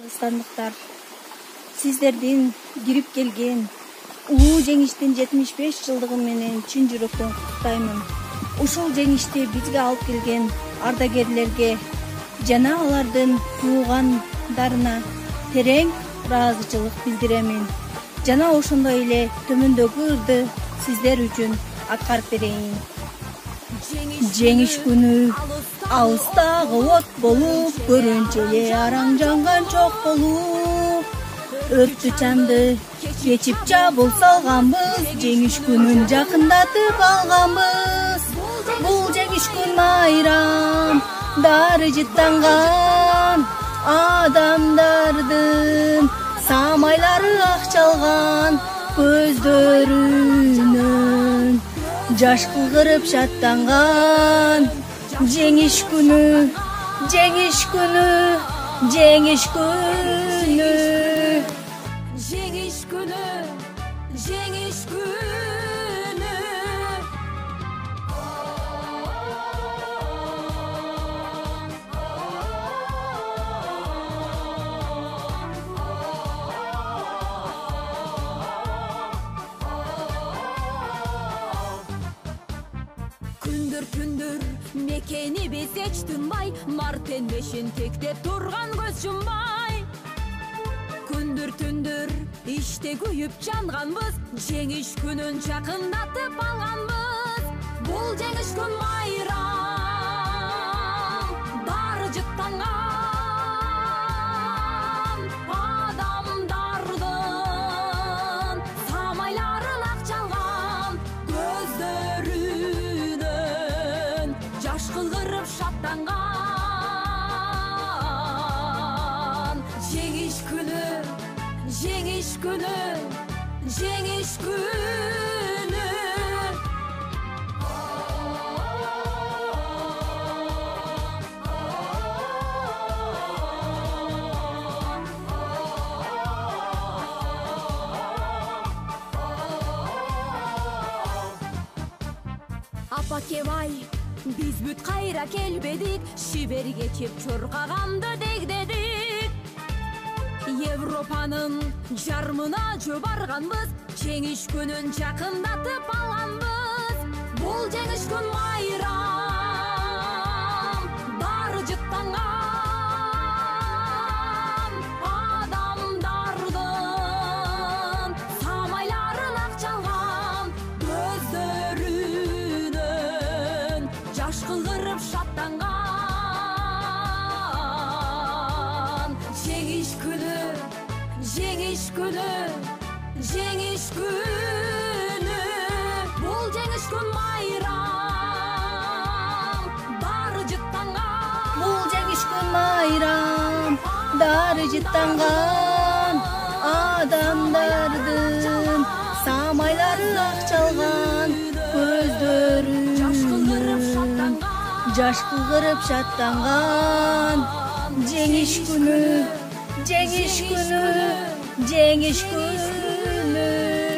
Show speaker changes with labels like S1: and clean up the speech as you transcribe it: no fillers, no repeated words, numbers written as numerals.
S1: Кыргызстандыктар, сиздердин кирип келген улуу жеңиштин 75 жылдыгы менен чын жүрөктөн куттуктаймын. Ушул жеңишти бизге алып келген ардагерлерге жана алардын туугандарына терең ыраазычылык билдиремин. Жана ошондой эле төмөндөгү ырды сиздер үчүн аткарып берейин. Жеңиш күнү алыстагы от болуп, көрүнчө эле араң жанган чок болуп, өрттү чанды кечип жабыл салганбыз, жеңиш күнүн жакындатып алганбыз. Бул жеңиш күн майрам дары жыттанган адамдардын самайлары ак чалган көздөрүнөн жаш кылгырып шаттанган. Жеңиш күнү, жеңиш күнү, жеңиш күнү, жеңиш күнү, жеңиш күнү.
S2: Күндүр мекени биз эч тынбай, мартенмешин тектеп турган көз жумбай. Күндүр иште күйүп жанганбыз, жеңиш күнүн жакындатып алганбыз. Бул жеңиш күн майрам баары жыттанган адамдардын самайларын ак чалган көздөрүнөн жаш кылгырып шаттанган. Жеңиш күнү, жеңиш күнү, жеңиш күнү. Апакебай, биз бүт кайра келбедик, шибер кечип чуркаганды дегдедик. Европанын жармына жөө барганбыз, жеңиш күнүн жакындатып алганбыз. Бул жеңиш күн майрам баары жыттанган адамдардын самайларын ак чалган көздөрүнөн жаш кылгырып шаттанган. Жеңиш күнү, жеңиш күнү, жеңиш күнү. Бул жеңиш күн майрам баары жыттанган.
S1: Бул жеңиш күн майрам дары жыттанган адамдардын самайлары ак чалган көздөрүнөн жаш кылгырып шаттанган. Жеңиш күнү, жеңиш күнү, жеңиш күнү.